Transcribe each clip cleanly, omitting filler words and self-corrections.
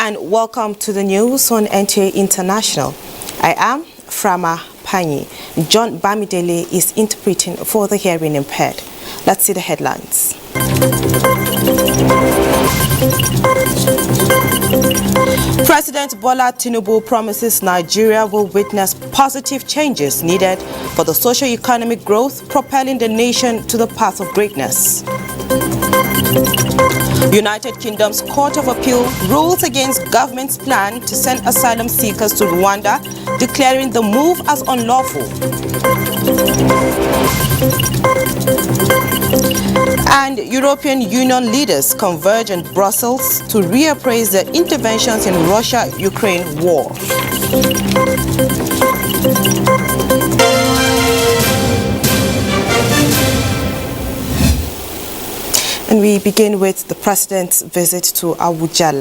and welcome to the news on NTA International. I am Frama Panyi. John Bamidele is interpreting for the hearing impaired. Let's see the headlines. President Bola Tinubu promises Nigeria will witness positive changes needed for the socio-economic growth, propelling the nation to the path of greatness. United Kingdom's Court of Appeal rules against government's plan to send asylum seekers to Rwanda, declaring the move as unlawful. And European Union leaders converge in Brussels to reappraise their interventions in Russia-Ukraine war. And we begin with the president's visit to Abuja.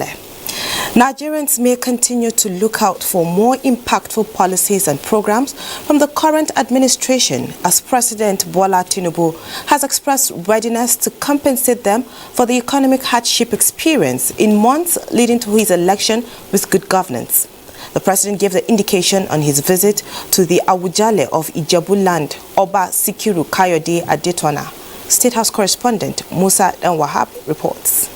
Nigerians may continue to look out for more impactful policies and programs from the current administration, as President Bola Tinubu has expressed readiness to compensate them for the economic hardship experience in months leading to his election with good governance. The president gave the indication on his visit to the Awujale of Ijebu-land, Oba Sikiru Kayode Adetona. State House correspondent Musa Wahab reports.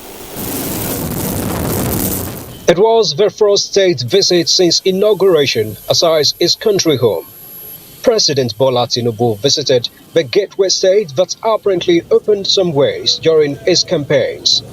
It was the first state visit since inauguration aside his country home. President Bola Tinubu visited the gateway state that apparently opened some ways during his campaigns.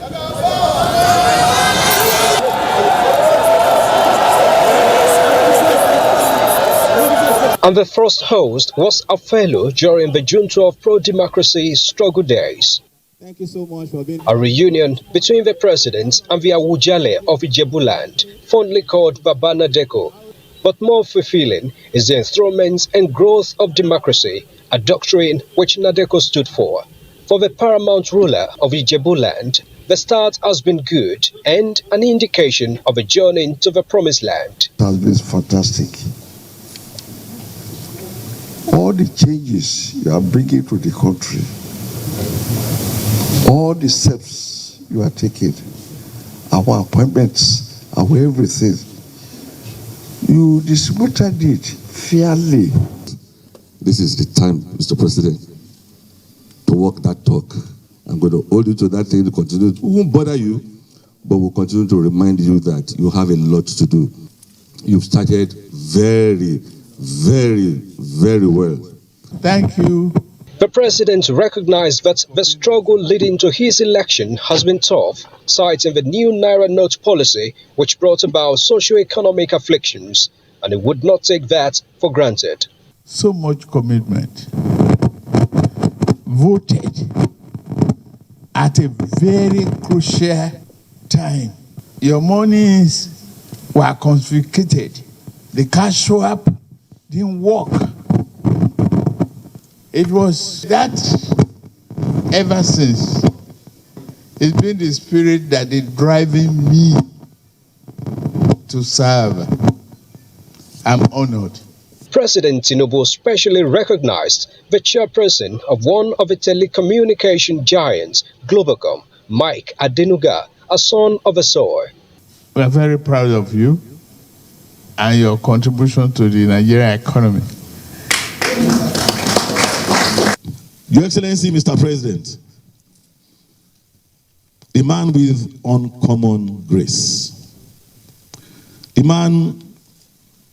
And the first host was a fellow during the June 12 pro-democracy struggle days. Thank you so much for being a reunion between the president and the Awujale of Ijebu-land, fondly called Babana Deko. But more fulfilling is the enthronement and growth of democracy, a doctrine which Nadeko stood for. For the paramount ruler of Ijebu-land, the start has been good and an indication of a journey to the promised land. It has been fantastic. All the changes you are bringing to the country, all the steps you are taking, our appointments, our everything, you distributed it fairly. This is the time, Mr. President, to walk that talk. I'm going to hold you to that thing to continue. We won't bother you, but we'll continue to remind you that you have a lot to do. You've started very, very well. Thank you. The president recognized that the struggle leading to his election has been tough, citing the new Naira note policy, which brought about socio-economic afflictions, and he would not take that for granted. So much commitment. Voted at a very crucial time. Your monies were confiscated. The cash swap didn't work. It was that ever since. It's been the spirit that is driving me to serve. I'm honored. President Tinubu specially recognized the chairperson of one of the telecommunication giants, Globacom, Mike Adenuga, a son of a sower. We are very proud of you and your contribution to the Nigerian economy. Your Excellency, Mr. President, a man with uncommon grace, a man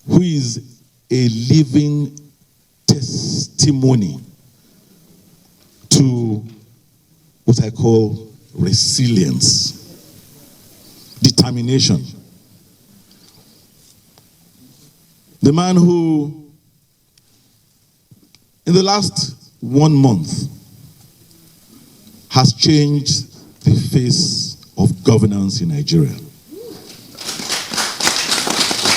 who is a living testimony to what I call resilience, determination. The man who, in the last 1 month, has changed the face of governance in Nigeria.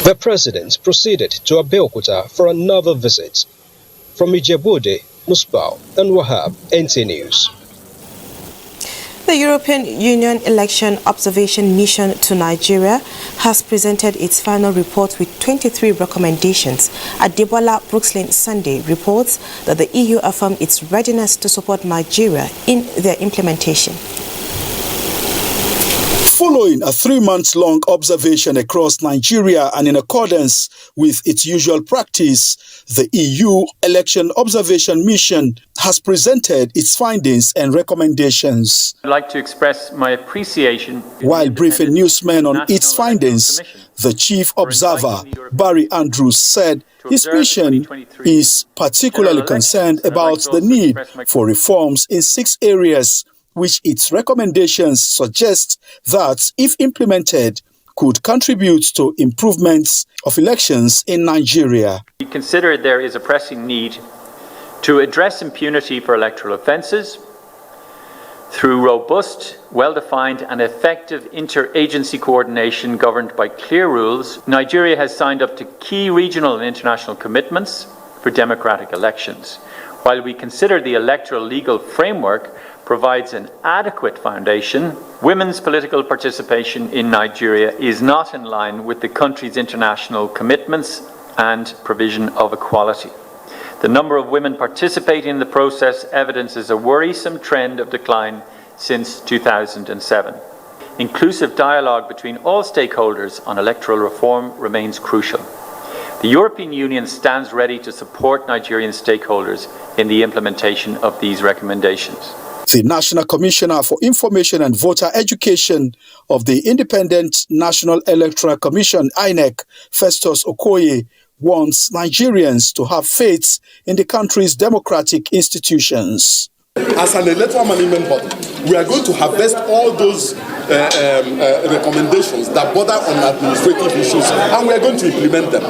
The president proceeded to Abeokuta for another visit. From Ijebu-Ode, Musbau and Wahab, NTA News. The European Union Election Observation Mission to Nigeria has presented its final report with 23 recommendations. Adebola Brookslyn Sunday reports that the EU affirmed its readiness to support Nigeria in their implementation. Following a 3-month-long observation across Nigeria and in accordance with its usual practice, the EU Election Observation Mission has presented its findings and recommendations. I'd like to express my appreciation. While briefing newsmen on its findings, the chief observer, Barry Andrews, said his mission is particularly concerned about the need for reforms in 6 areas, which its recommendations suggest that, if implemented, could contribute to improvements of elections in Nigeria. We consider there is a pressing need to address impunity for electoral offences through robust, well-defined and effective interagency coordination governed by clear rules. Nigeria has signed up to key regional and international commitments for democratic elections. While we consider the electoral legal framework provides an adequate foundation, women's political participation in Nigeria is not in line with the country's international commitments and provision of equality. The number of women participating in the process evidences a worrisome trend of decline since 2007. Inclusive dialogue between all stakeholders on electoral reform remains crucial. The European Union stands ready to support Nigerian stakeholders in the implementation of these recommendations. The National Commissioner for Information and Voter Education of the Independent National Electoral Commission, INEC, Festus Okoye, wants Nigerians to have faith in the country's democratic institutions. As an electoral management body, we are going to harvest all those recommendations that border on administrative issues, and we are going to implement them.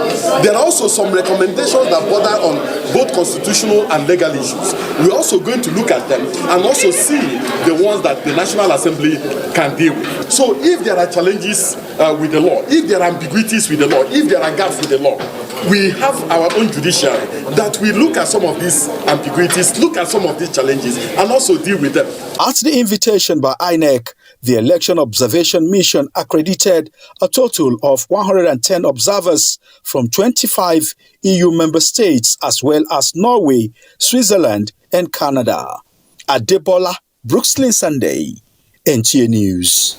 There are also some recommendations that border on both constitutional and legal issues. We're also going to look at them and also see the ones that the National Assembly can deal with. So if there are challenges with the law, if there are ambiguities with the law, if there are gaps with the law, we have our own judiciary that we look at some of these ambiguities, look at some of these challenges, and also deal with them. At the invitation by INEC, the Election Observation Mission accredited a total of 110 observers from 25 EU member states, as well as Norway, Switzerland, and Canada. Adebola, Brooklyn Sunday, NTA News.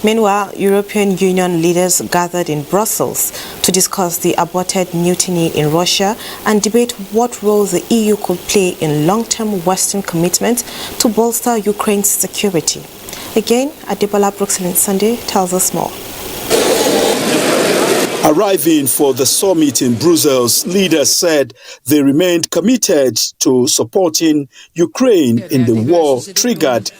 Meanwhile, European Union leaders gathered in Brussels to discuss the aborted mutiny in Russia and debate what role the EU could play in long-term Western commitment to bolster Ukraine's security. Again, Adebola Brooklyn Sunday tells us more. Arriving for the summit in Brussels, leaders said they remained committed to supporting Ukraine in the war triggered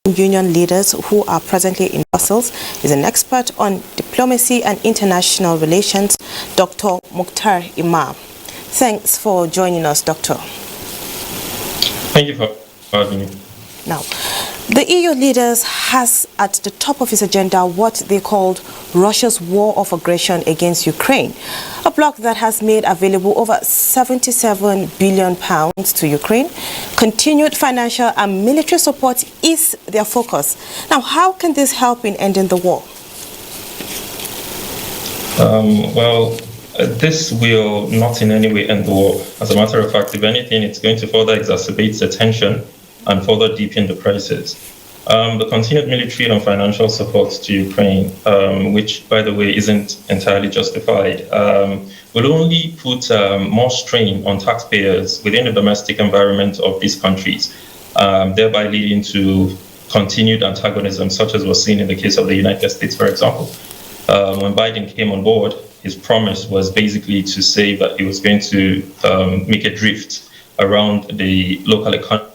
Union leaders who are presently in Brussels is an expert on diplomacy and international relations, Dr. Mukhtar Imam. Thanks for joining us, Doctor. Thank you for having me. Now, the EU leaders has at the top of its agenda what they called Russia's war of aggression against Ukraine, a bloc that has made available over £77 billion to Ukraine. Continued financial and military support is their focus. Now, how can this help in ending the war? This will not in any way end the war. As a matter of fact, if anything, it's going to further exacerbate the tension and further deepen the crisis. The continued military and financial support to Ukraine, which, by the way, isn't entirely justified, will only put more strain on taxpayers within the domestic environment of these countries, thereby leading to continued antagonism, such as was seen in the case of the United States, for example. When Biden came on board, his promise was basically to say that he was going to make a drift around the local economy.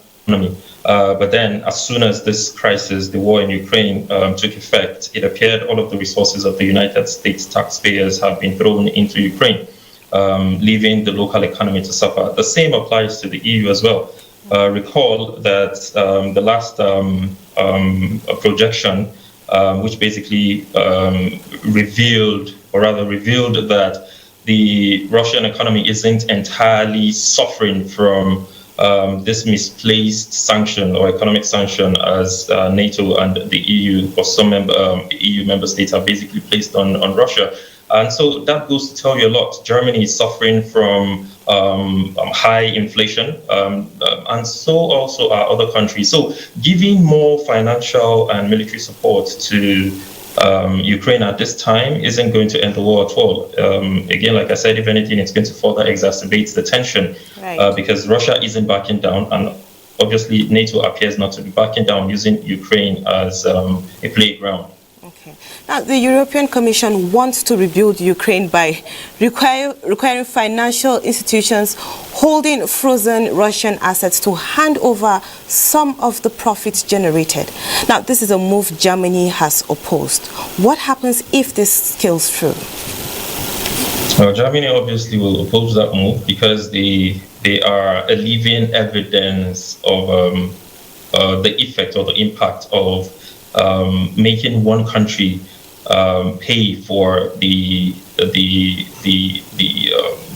But then, as soon as this crisis, the war in Ukraine, took effect, it appeared all of the resources of the United States taxpayers have been thrown into Ukraine, leaving the local economy to suffer. The same applies to the EU as well. Recall that the last projection, which basically revealed that the Russian economy isn't entirely suffering from this misplaced sanction or economic sanction as NATO and the EU or some EU member states have basically placed on Russia. And so that goes to tell you a lot. Germany is suffering from high inflation, and so also are other countries. So giving more financial and military support to Ukraine at this time isn't going to end the war at all. Again, like I said, if anything, it's going to further exacerbate the tension, right, because Russia isn't backing down, and obviously NATO appears not to be backing down, using Ukraine as a playground. Okay. Now, the European Commission wants to rebuild Ukraine by requiring financial institutions holding frozen Russian assets to hand over some of the profits generated. Now, this is a move Germany has opposed. What happens if this scales through? Well, Germany obviously will oppose that move because they are a living evidence of the effect or the impact of making one country pay for the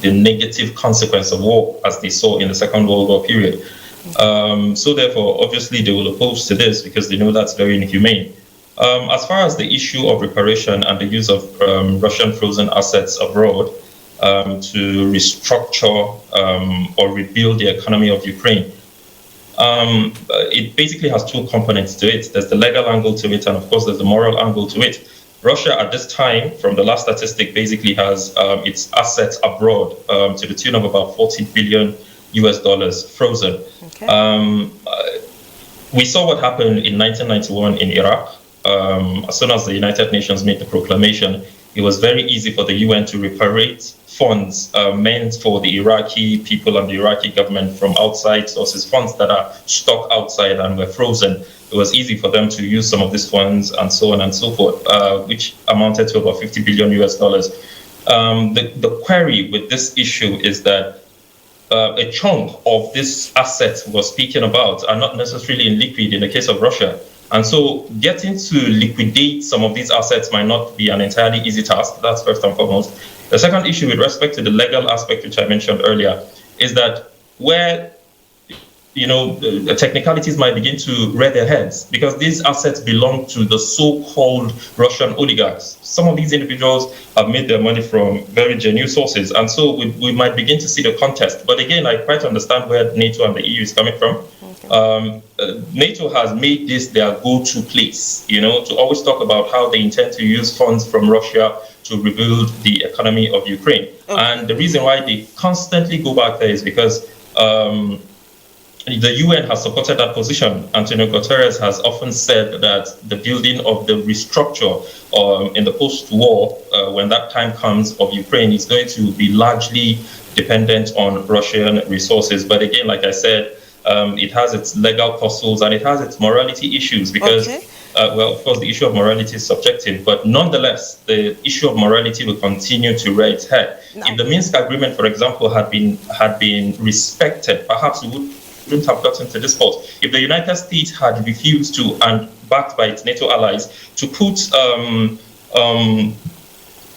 negative consequence of war, as they saw in the Second World War period. So therefore, obviously, they will oppose to this because they know that's very inhumane. As far as the issue of reparation and the use of Russian frozen assets abroad to restructure or rebuild the economy of Ukraine, it basically has two components to it. There's the legal angle to it, and of course, there's the moral angle to it. Russia, at this time, from the last statistic, basically has its assets abroad to the tune of about $40 billion frozen. Okay. We saw what happened in 1991 in Iraq. As soon as the United Nations made the proclamation, it was very easy for the UN to reparate funds meant for the Iraqi people and the Iraqi government from outside sources, funds that are stuck outside and were frozen. It was easy for them to use some of these funds and so on and so forth, which amounted to about $50 billion. The query with this issue is that a chunk of this asset we're speaking about are not necessarily in liquid in the case of Russia. And so getting to liquidate some of these assets might not be an entirely easy task. That's first and foremost. The second issue with respect to the legal aspect, which I mentioned earlier, is that where the technicalities might begin to rear their heads because these assets belong to the so-called Russian oligarchs. Some of these individuals have made their money from very genuine sources, and so we might begin to see the contest. But again, I quite understand where NATO and the EU is coming from. NATO has made this their go-to place, to always talk about how they intend to use funds from Russia to rebuild the economy of Ukraine. Okay. And the reason why they constantly go back there is because the UN has supported that position. Antonio Guterres has often said that the building of the restructure in the post-war, when that time comes, of Ukraine is going to be largely dependent on Russian resources. But again, like I said, It has its legal tussles, and it has its morality issues because, well, of course, the issue of morality is subjective, but nonetheless, the issue of morality will continue to rear its head. No. If the Minsk agreement, for example, had been respected, perhaps we wouldn't have gotten to this point. If the United States had refused to, and backed by its NATO allies, to put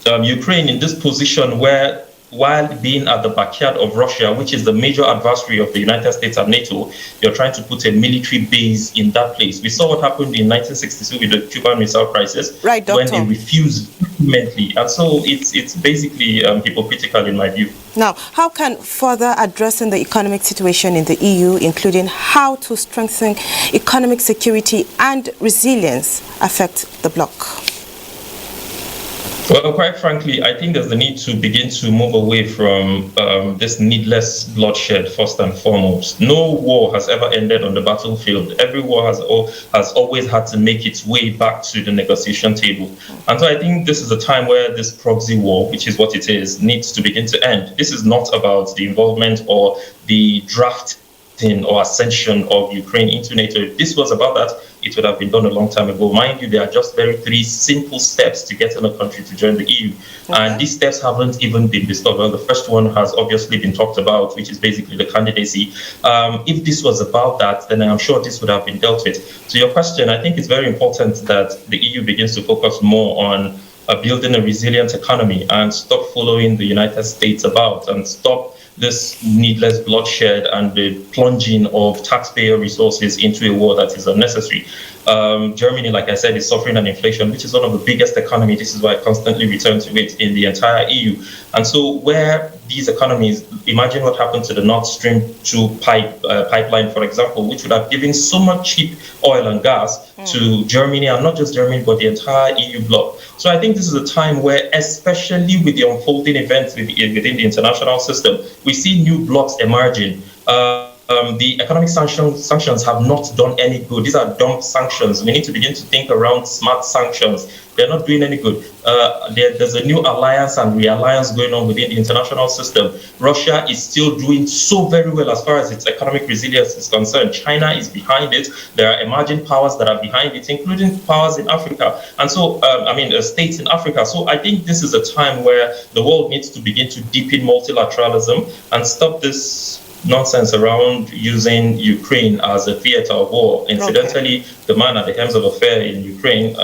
Ukraine in this position where, while being at the backyard of Russia, which is the major adversary of the United States and NATO, you're trying to put a military base in that place. We saw what happened in 1962 with the Cuban Missile Crisis, right, when they refused vehemently. And so it's basically hypocritical in my view. Now, how can further addressing the economic situation in the EU, including how to strengthen economic security and resilience, affect the bloc? Well, quite frankly, I think there's the need to begin to move away from this needless bloodshed, first and foremost. No war has ever ended on the battlefield. Every war has always had to make its way back to the negotiation table. And so I think this is a time where this proxy war, which is what it is, needs to begin to end. This is not about the involvement or the drafting or ascension of Ukraine into NATO. If this was about that, it would have been done a long time ago. Mind you, there are just three simple steps to get in a country to join the EU. And these steps haven't even been discussed. Well, the first one has obviously been talked about, which is basically the candidacy. If this was about that, then I'm sure this would have been dealt with. To your question, I think it's very important that the EU begins to focus more on building a resilient economy and stop following the United States about, and stop this needless bloodshed and the plunging of taxpayer resources into a war that is unnecessary. Germany, like I said, is suffering an inflation, which is one of the biggest economies. This is why I constantly return to it in the entire EU. And so where these economies, imagine what happened to the Nord Stream 2 pipeline, for example, which would have given so much cheap oil and gas to Germany, and not just Germany, but the entire EU bloc. So I think this is a time where, especially with the unfolding events within the international system, we see new blocs emerging. The economic sanctions have not done any good. These are dumb sanctions. We need to begin to think around smart sanctions. They're not doing any good. There's a new alliance and realliance going on within the international system. Russia is still doing so very well as far as its economic resilience is concerned. China is behind it. There are emerging powers that are behind it, including powers in Africa. And so, states in Africa. So I think this is a time where the world needs to begin to deepen multilateralism and stop this nonsense around using Ukraine as a theater of war. Incidentally, the man at the helm of affairs in Ukraine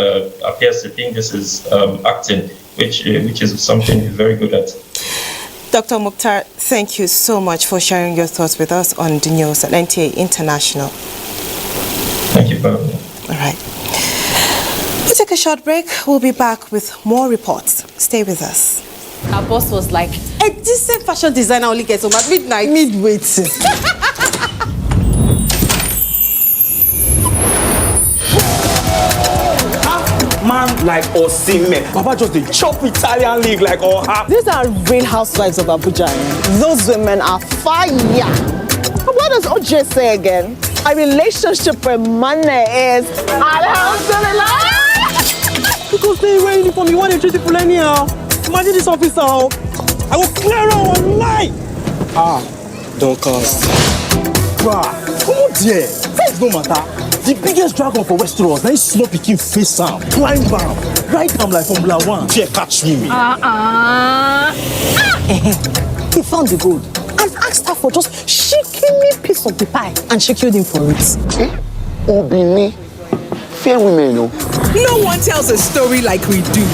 appears to think this is acting, which is something he's very good at. Dr. Mukhtar, thank you so much for sharing your thoughts with us on the news at NTA International. Thank you, Bob. All right. We'll take a short break. We'll be back with more reports. Stay with us. Our boss was like, a decent fashion designer only gets home at midnight. Midweight. Man like Osimhen, Papa just the chop Italian league like Oha. These are real housewives of Abuja. Those women are fire. What does OJ say again? A relationship with money is alhamdulillah. Because they wear uniform, you want to treat people anyhow. Imagine this officer, I will clear out one line. Don't cost. Bruh, come on there. Things no matter. The biggest dragon for Westeros, now small picking face am, climb down, right down like Formula 1. Here, catch me. He found the gold and asked her for just shaking me a piece of the pie, and she killed him for it. Obini, fair women, no. No one tells a story like we do.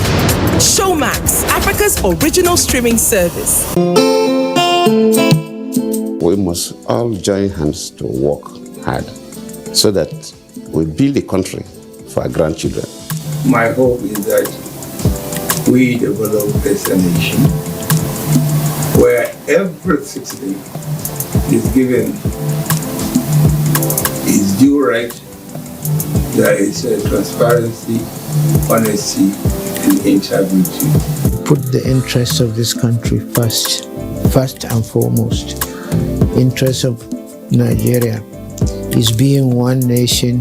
Showmax, Africa's original streaming service. We must all join hands to work hard so that we build a country for our grandchildren. My hope is that we develop as a nation where every citizen is given his due right. There is transparency, honesty, and integrity. Put the interests of this country first and foremost. Interests of Nigeria is being one nation,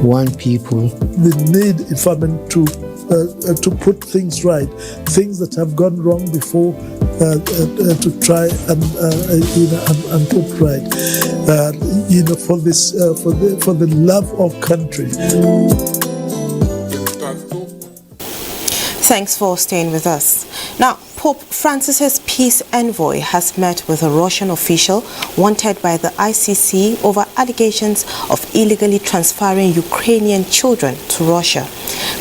one people. We need Ifamen to put things right. Things that have gone wrong before, to try and put right, for the love of country. Thanks for staying with us. Now, Pope Francis's peace envoy has met with a Russian official wanted by the ICC over allegations of illegally transferring Ukrainian children to Russia.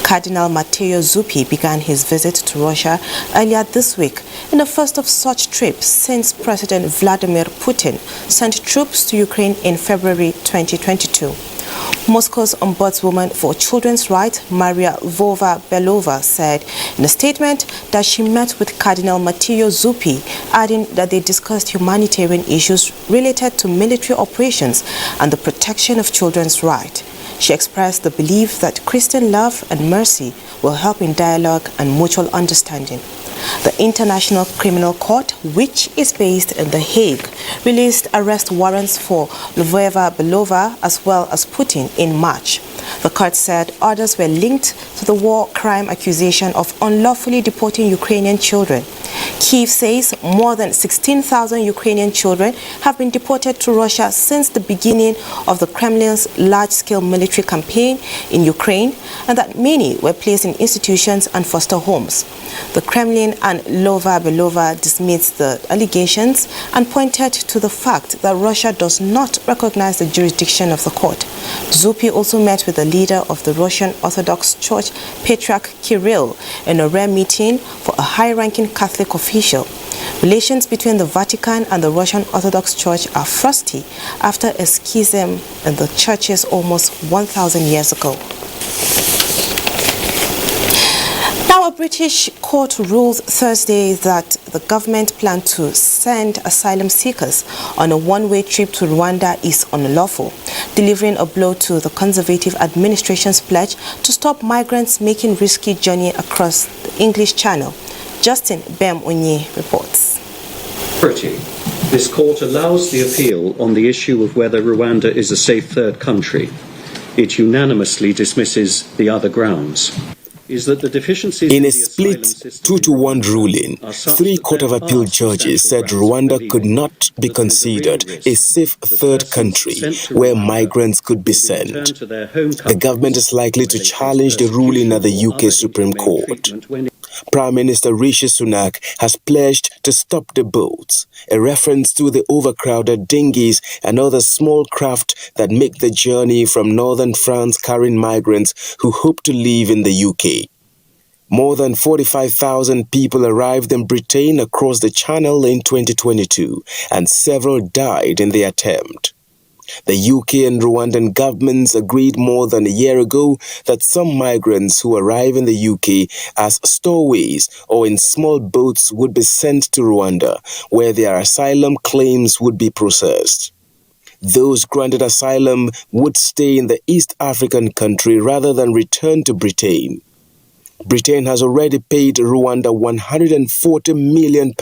Cardinal Matteo Zuppi began his visit to Russia earlier this week in the first of such trips since President Vladimir Putin sent troops to Ukraine in February 2022. Moscow's ombudswoman for children's rights, Maria Lvova-Belova, said in a statement that she met with Cardinal Matteo Zuppi, adding that they discussed humanitarian issues related to military operations and the protection of children's rights. She expressed the belief that Christian love and mercy will help in dialogue and mutual understanding. The International Criminal Court, which is based in The Hague, released arrest warrants for Lvova-Belova as well as Putin in March. The court said others were linked to the war crime accusation of unlawfully deporting Ukrainian children. Kyiv says more than 16,000 Ukrainian children have been deported to Russia since the beginning of the Kremlin's large-scale military campaign in Ukraine, and that many were placed in institutions and foster homes. The Kremlin and Lvova-Belova dismissed the allegations and pointed to the fact that Russia does not recognize the jurisdiction of the court. Zuppi also met with the leader of the Russian Orthodox Church, Patriarch Kirill, in a rare meeting for a high-ranking Catholic official. Relations between the Vatican and the Russian Orthodox Church are frosty after a schism in the churches almost 1,000 years ago. Now, a British court ruled Thursday that the government plan to send asylum seekers on a one-way trip to Rwanda is unlawful, delivering a blow to the Conservative administration's pledge to stop migrants making risky journey across the English Channel. Justin Bem-Onye reports. This court allows the appeal on the issue of whether Rwanda is a safe third country. It unanimously dismisses the other grounds. In a split 2-1 ruling, 3 Court of Appeal judges said Rwanda could not be considered a safe third country where migrants could be sent. The government is likely to challenge the ruling at the UK Supreme Court. Prime Minister Rishi Sunak has pledged to stop the boats, a reference to the overcrowded dinghies and other small craft that make the journey from northern France carrying migrants who hope to live in the UK. More than 45,000 people arrived in Britain across the Channel in 2022, and several died in the attempt. The UK and Rwandan governments agreed more than a year ago that some migrants who arrive in the UK as stowaways or in small boats would be sent to Rwanda, where their asylum claims would be processed. Those granted asylum would stay in the East African country rather than return to Britain. Britain has already paid Rwanda £140 million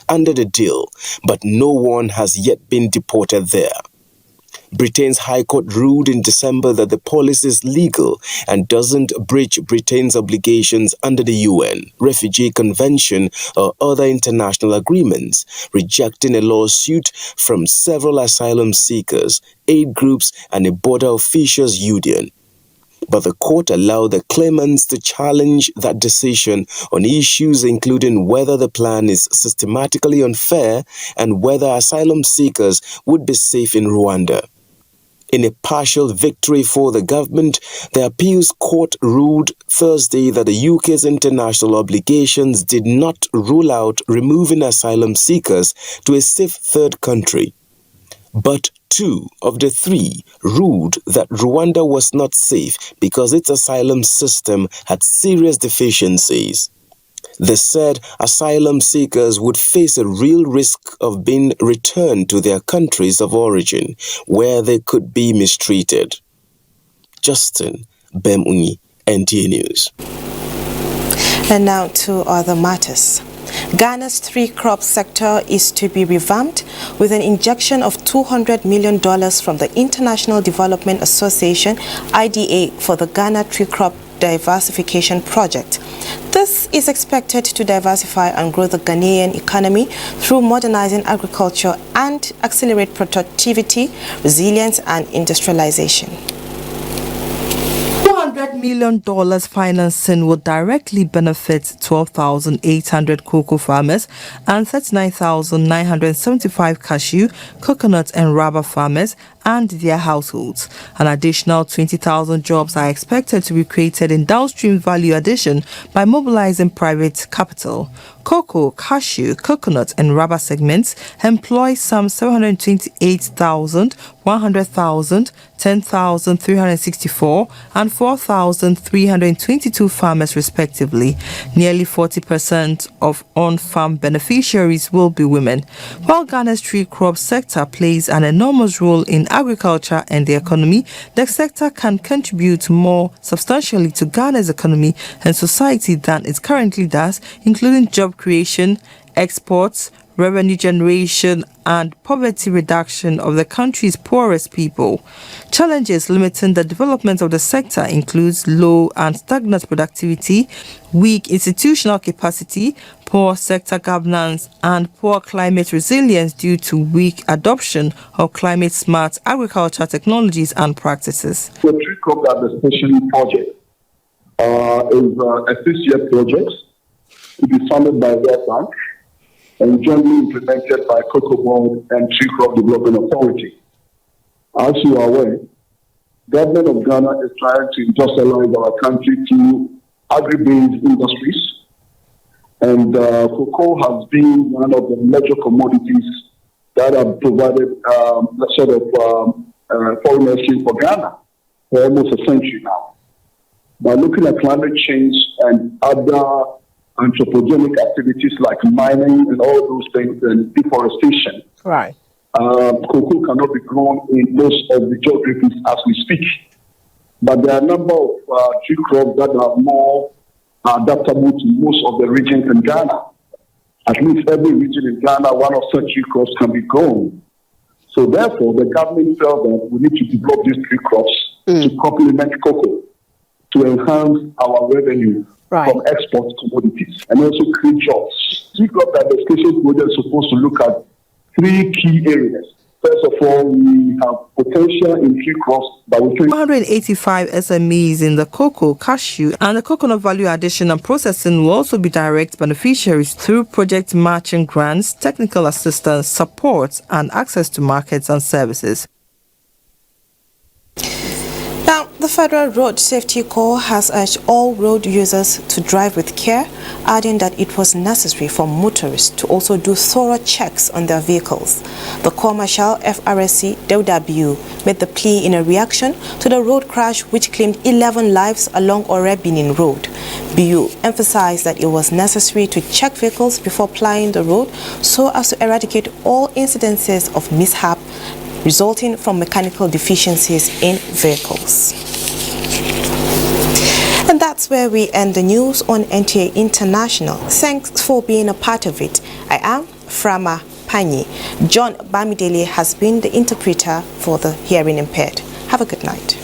under the deal, but no one has yet been deported there. Britain's High Court ruled in December that the policy is legal and doesn't breach Britain's obligations under the UN, Refugee Convention, or other international agreements, rejecting a lawsuit from several asylum seekers, aid groups, and a border officials union. But the court allowed the claimants to challenge that decision on issues including whether the plan is systematically unfair and whether asylum seekers would be safe in Rwanda. In a partial victory for the government, the appeals court ruled Thursday that the UK's international obligations did not rule out removing asylum seekers to a safe third country. But 2 of the 3 ruled that Rwanda was not safe because its asylum system had serious deficiencies. They said asylum seekers would face a real risk of being returned to their countries of origin, where they could be mistreated. Justin Bem-Onye, NTA News. And now to other matters. Ghana's 3-crop sector is to be revamped with an injection of $200 million from the International Development Association, IDA, for the Ghana 3-crop diversification project. This is expected to diversify and grow the Ghanaian economy through modernizing agriculture and accelerate productivity, resilience, and industrialization. $200 million financing will directly benefit 12,800 cocoa farmers and 39,975 cashew, coconut and rubber farmers and their households. An additional 20,000 jobs are expected to be created in downstream value addition by mobilizing private capital. Cocoa, cashew, coconut and rubber segments employ some 728,000, 100,000, 10,364 and 4,322 farmers respectively. Nearly 40% of on-farm beneficiaries will be women. While Ghana's tree crop sector plays an enormous role in agriculture and the economy, the sector can contribute more substantially to Ghana's economy and society than it currently does, including job creation, exports, revenue generation and poverty reduction of the country's poorest people. Challenges limiting the development of the sector includes low and stagnant productivity, weak institutional capacity, poor sector governance and poor climate resilience due to weak adoption of climate-smart agricultural technologies and practices. The tree crop diversification project is a 6-year project to be funded by World Bank and jointly implemented by Cocoa Board and Tree Crop Development Authority. As you are aware, government of Ghana is trying to industrialize our country through agri-based industries, and cocoa has been one of the major commodities that have provided foreign exchange for Ghana for almost a century now. By looking at climate change and other anthropogenic activities like mining and all those things and deforestation, right? Cocoa cannot be grown in most of the geographies as we speak. But there are a number of tree crops that are more adaptable to most of the regions in Ghana. At least every region in Ghana, one of such tree crops can be grown. So therefore, the government felt that we need to develop these tree crops to complement cocoa, to enhance our revenue from export commodities and also create jobs. Tree crop diversification project is supposed to look at 3 key areas. First of all, we have potential in tree crops, but we 185 SMEs in the cocoa, cashew, and the coconut value addition and processing will also be direct beneficiaries through project matching grants, technical assistance, support, and access to markets and services. Now, the Federal Road Safety Corps has urged all road users to drive with care, adding that it was necessary for motorists to also do thorough checks on their vehicles. The Corps Marshal FRSC Dewdabiu made the plea in a reaction to the road crash which claimed 11 lives along Ore-Benin Road. Biu emphasized that it was necessary to check vehicles before plying the road so as to eradicate all incidences of mishap resulting from mechanical deficiencies in vehicles. And that's where we end the news on NTA International. Thanks for being a part of it. I am Frama Pani. John Bamidele has been the interpreter for the hearing impaired. Have a good night.